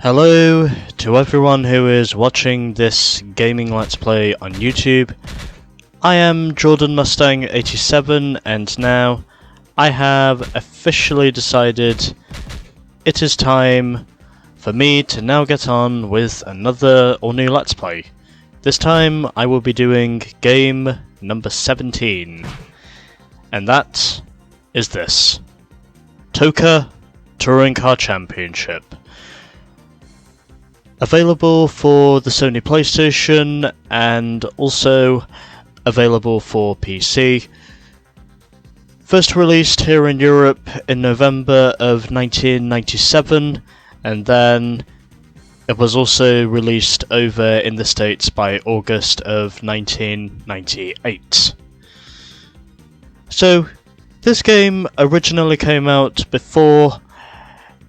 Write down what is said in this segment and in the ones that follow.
Hello to everyone who is watching this gaming let's play on YouTube. I am Jordan Mustang 87 and now I have officially decided it is time for me to now get on with another all new let's play. This time I will be doing game number 17, and that is this: TOCA Touring Car Championship. Available for the Sony PlayStation and also available for PC. First released here in Europe in November of 1997, and then it was also released over in the States by August of 1998. So this game originally came out before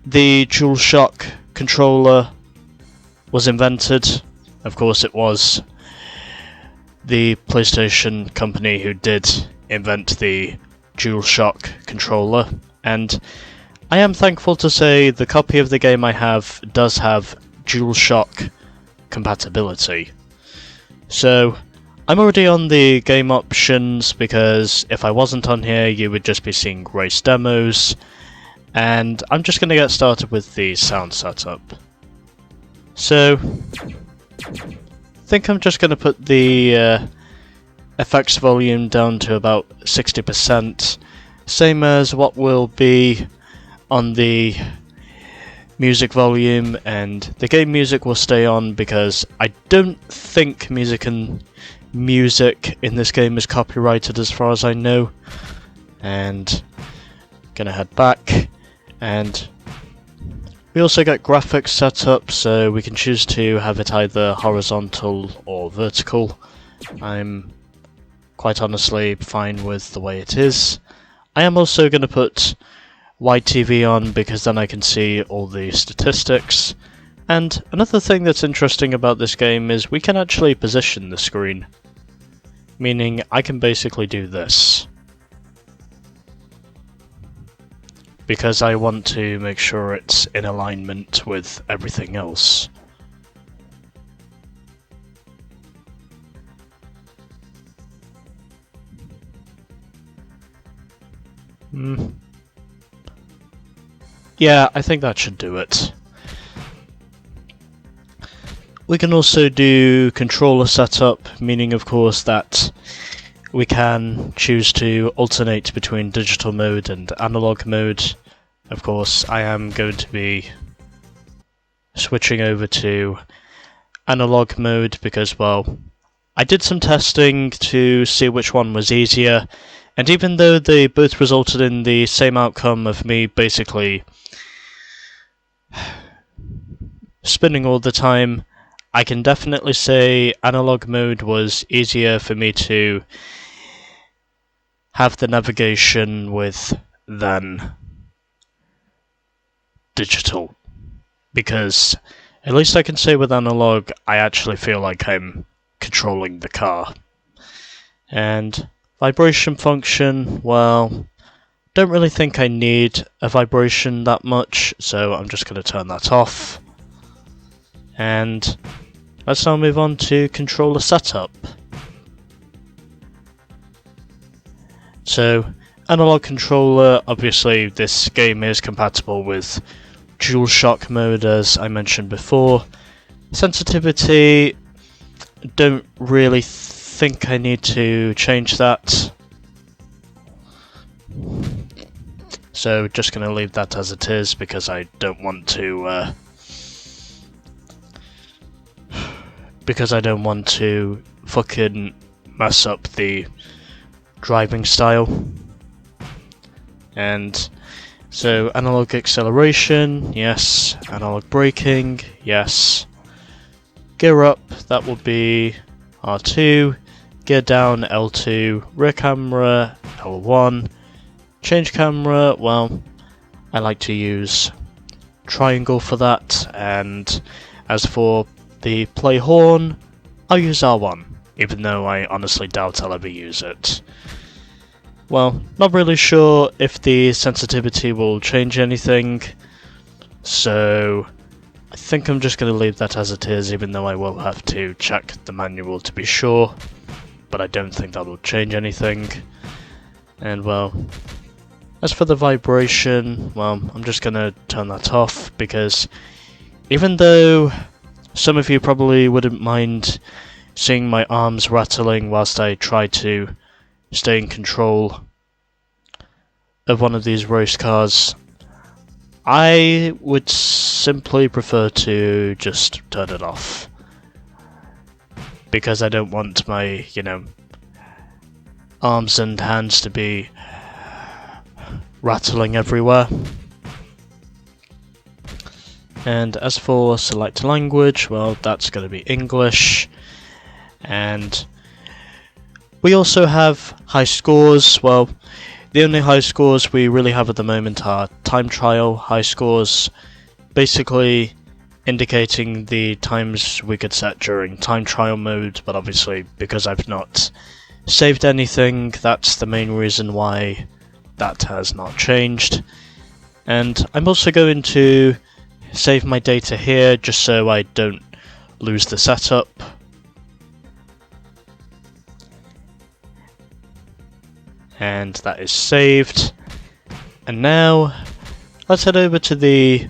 the DualShock controller was invented. Of course, it was the PlayStation company who did invent the DualShock controller, and I am thankful to say the copy of the game I have does have DualShock compatibility. So I'm already on the game options, because if I wasn't on here you would just be seeing race demos, and I'm just going to get started with the sound setup. So, I think I'm just going to put the effects volume down to about 60%, same as what will be on the music volume, and the game music will stay on because I don't think music in this game is copyrighted as far as I know. And gonna head back, and we also get graphics set up, so we can choose to have it either horizontal or vertical. I'm quite honestly fine with the way it is. I am also going to put wide TV on, because then I can see all the statistics. And another thing that's interesting about this game is we can actually position the screen, meaning I can basically do this, because I want to make sure it's in alignment with everything else. Yeah, I think that should do it. We can also do controller setup, meaning of course that we can choose to alternate between digital mode and analog mode. Of course, I am going to be switching over to analog mode because, well, I did some testing to see which one was easier, and even though they both resulted in the same outcome of me basically spinning all the time, I can definitely say analog mode was easier for me to have the navigation with than digital, because at least I can say with analog I actually feel like I'm controlling the car. And vibration function, well, don't really think I need a vibration that much, so I'm just going to turn that off. And let's now move on to controller setup. So, analog controller, obviously this game is compatible with DualShock mode as I mentioned before. Sensitivity, don't really think I need to change that. So just going to leave that as it is, because I don't want to fucking mess up the driving style. And so analog acceleration, yes. Analog braking, yes. Gear up, that will be R2. Gear down, L2. Rear camera, L1. Change camera, well, I like to use triangle for that. And as for the play horn, I'll use R1, even though I honestly doubt I'll ever use it. Well, not really sure if the sensitivity will change anything, so I think I'm just going to leave that as it is, even though I will have to check the manual to be sure, but I don't think that will change anything. And well, as for the vibration, well, I'm just going to turn that off, because even though some of you probably wouldn't mind seeing my arms rattling whilst I try to stay in control of one of these race cars, I would simply prefer to just turn it off, because I don't want my, arms and hands to be rattling everywhere. And as for select language, well, that's going to be English. And we also have high scores. Well, the only high scores we really have at the moment are time trial high scores, basically indicating the times we could set during time trial mode, but obviously because I've not saved anything, that's the main reason why that has not changed. And I'm also going to save my data here just so I don't lose the setup. And that is saved. And now let's head over to the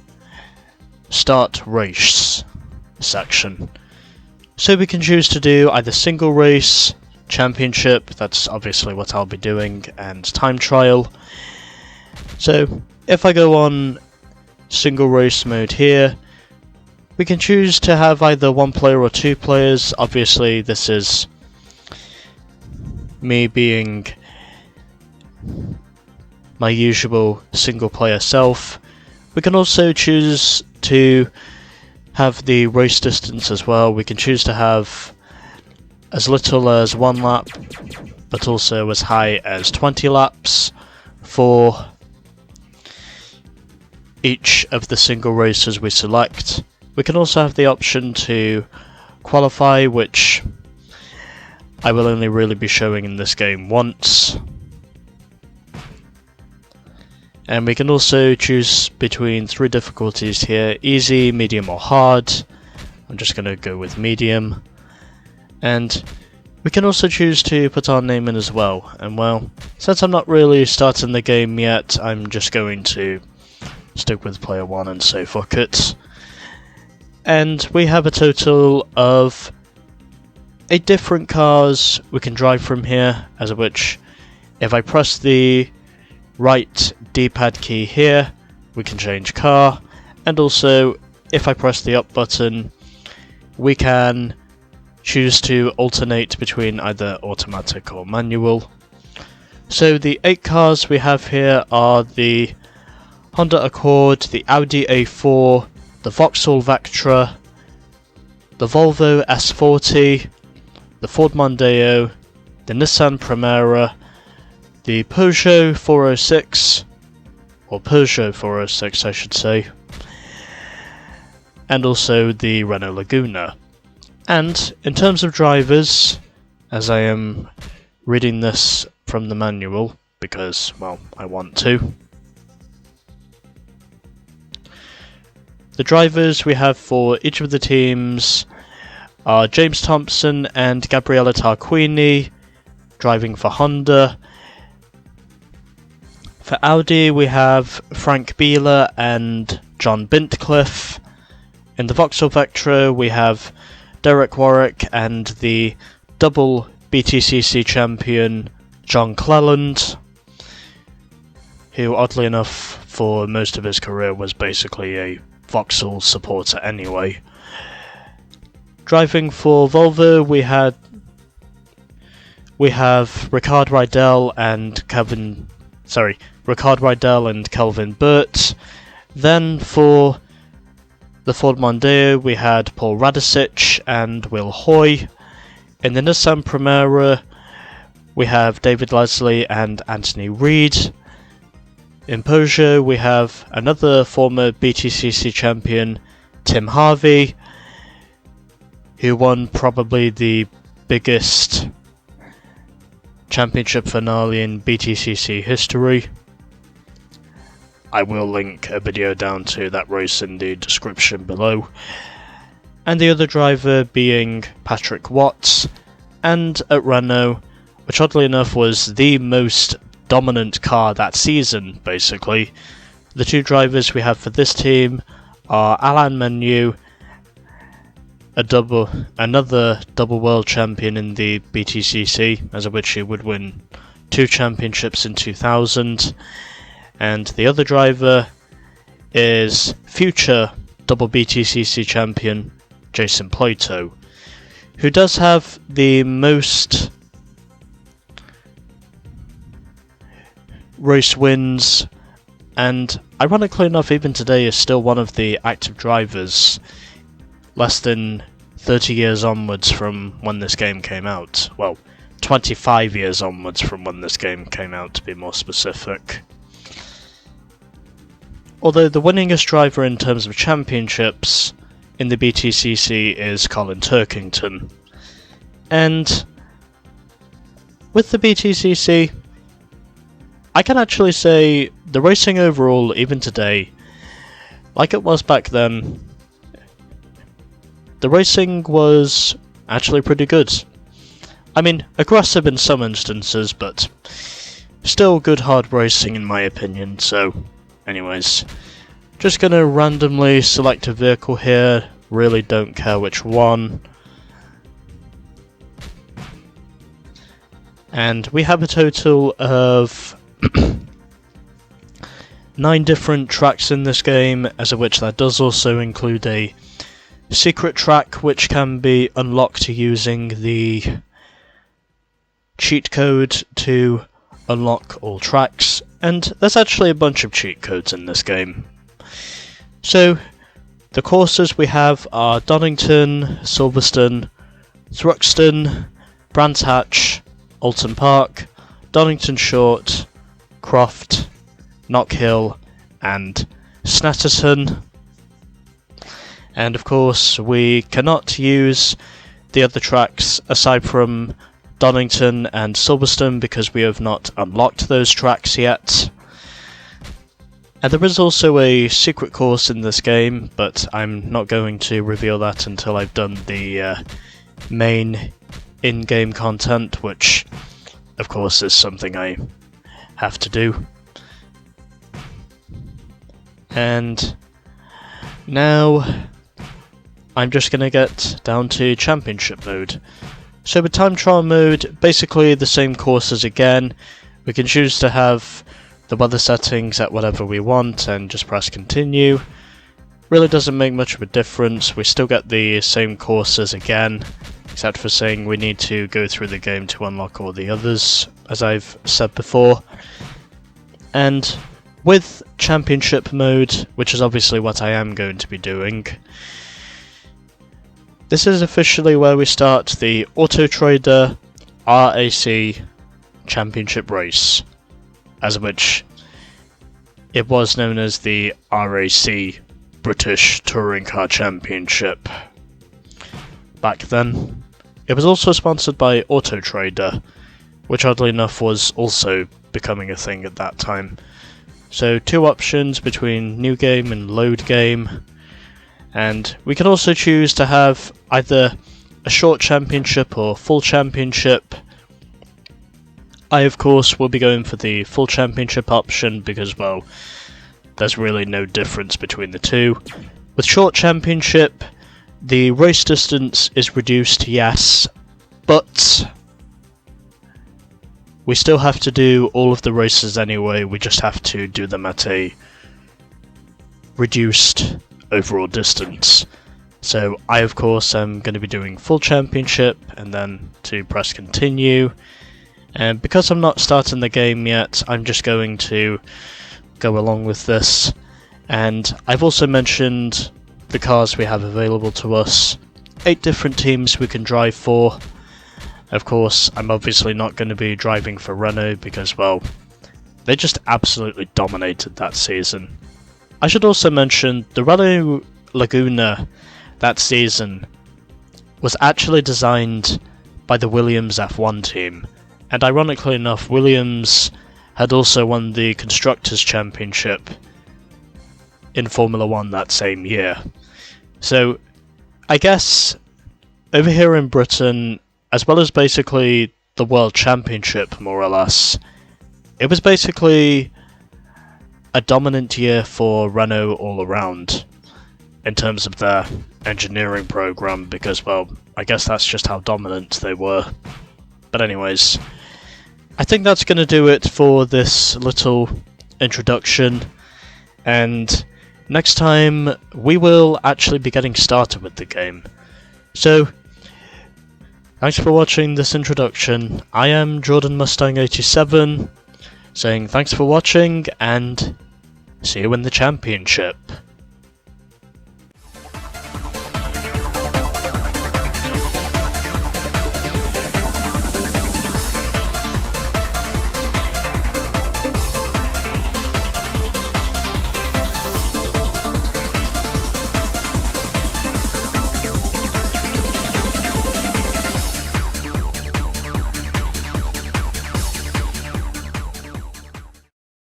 start race section. So we can choose to do either single race, championship, that's obviously what I'll be doing, and time trial. So if I go on single race mode here, we can choose to have either one player or two players. Obviously this is me being my usual single player self. We can also choose to have the race distance as well. We can choose to have as little as 1 lap, but also as high as 20 laps for each of the single races we select. We can also have the option to qualify, which I will only really be showing in this game once. And we can also choose between 3 difficulties here: easy, medium or hard. I'm just going to go with medium. And we can also choose to put our name in as well. And well, since I'm not really starting the game yet, I'm just going to stick with player 1 and say fuck it. And we have a total of 8 different cars we can drive from here, as of which if I press the right D-pad key here, we can change car, and also if I press the up button, we can choose to alternate between either automatic or manual. So the 8 cars we have here are the Honda Accord, the Audi A4, the Vauxhall Vectra, the Volvo S40, the Ford Mondeo, the Nissan Primera, the Peugeot 406, or Peugeot 406 I should say, and also the Renault Laguna. And in terms of drivers, as I am reading this from the manual, because, well, I want to, the drivers we have for each of the teams are James Thompson and Gabriella Tarquini, driving for Honda. For Audi we have Frank Bieler and John Bintcliffe. In the Vauxhall Vectra we have Derek Warwick and the double BTCC champion John Cleland, who oddly enough for most of his career was basically a Vauxhall supporter anyway. Driving for Volvo we have Ricard Rydell and Kelvin Burt. Then for the Ford Mondeo we had Paul Radicic and Will Hoy. In the Nissan Primera we have David Leslie and Anthony Reid. In Peugeot we have another former BTCC champion, Tim Harvey, who won probably the biggest championship finale in BTCC history. I will link a video down to that race in the description below. And the other driver being Patrick Watts, and at Renault, which oddly enough was the most dominant car that season, basically. The two drivers we have for this team are Alain Menu, another double world champion in the BTCC, as of which he would win 2 championships in 2000, and the other driver is future double BTCC champion Jason Plato, who does have the most race wins, and ironically enough even today is still one of the active drivers, less than 30 years onwards from when this game came out. Well, 25 years onwards from when this game came out, to be more specific. Although the winningest driver in terms of championships in the BTCC is Colin Turkington. And with the BTCC, I can actually say the racing overall, even today, like it was back then, the racing was actually pretty good. I mean, aggressive in some instances, but still good hard racing in my opinion. So anyways, just gonna randomly select a vehicle here, really don't care which one. And we have a total of 9 different tracks in this game, as of which that does also include a secret track which can be unlocked using the cheat code to unlock all tracks, and there's actually a bunch of cheat codes in this game. So the courses we have are Donington, Silverstone, Thruxton, Brands Hatch, Alton Park, Donington Short, Croft, Knockhill, and Snetterton. And of course we cannot use the other tracks aside from Donington and Silverstone because we have not unlocked those tracks yet. And there is also a secret course in this game, but I'm not going to reveal that until I've done the main in-game content, which of course is something I have to do. And now I'm just going to get down to championship mode. So with time trial mode, basically the same courses again. We can choose to have the weather settings at whatever we want and just press continue. Really doesn't make much of a difference, we still get the same courses again, except for saying we need to go through the game to unlock all the others, as I've said before. And with championship mode, which is obviously what I am going to be doing, this is officially where we start the Auto Trader RAC Championship race, as which it was known as the RAC British Touring Car Championship back then. It was also sponsored by Auto Trader, which oddly enough was also becoming a thing at that time. So 2 options between new game and load game. And we can also choose to have either a short championship or full championship. I of course will be going for the full championship option because, well, there's really no difference between the two. With short championship, the race distance is reduced, yes, but we still have to do all of the races anyway, we just have to do them at a reduced overall distance. So I of course am going to be doing full championship and then to press continue, and because I'm not starting the game yet I'm just going to go along with this. And I've also mentioned the cars we have available to us, 8 different teams we can drive for. Of course I'm obviously not going to be driving for Renault because, well, they just absolutely dominated that season. I should also mention the Renault Laguna that season was actually designed by the Williams F1 team, and ironically enough Williams had also won the Constructors' Championship in Formula 1 that same year. So, I guess over here in Britain, as well as basically the World Championship, more or less, it was basically a dominant year for Renault all around in terms of their engineering program, because, well, I guess that's just how dominant they were. But anyways, I think that's going to do it for this little introduction, and next time we will actually be getting started with the game. So, thanks for watching this introduction. I am Jordan Mustang 87, saying thanks for watching, and see you in the championship.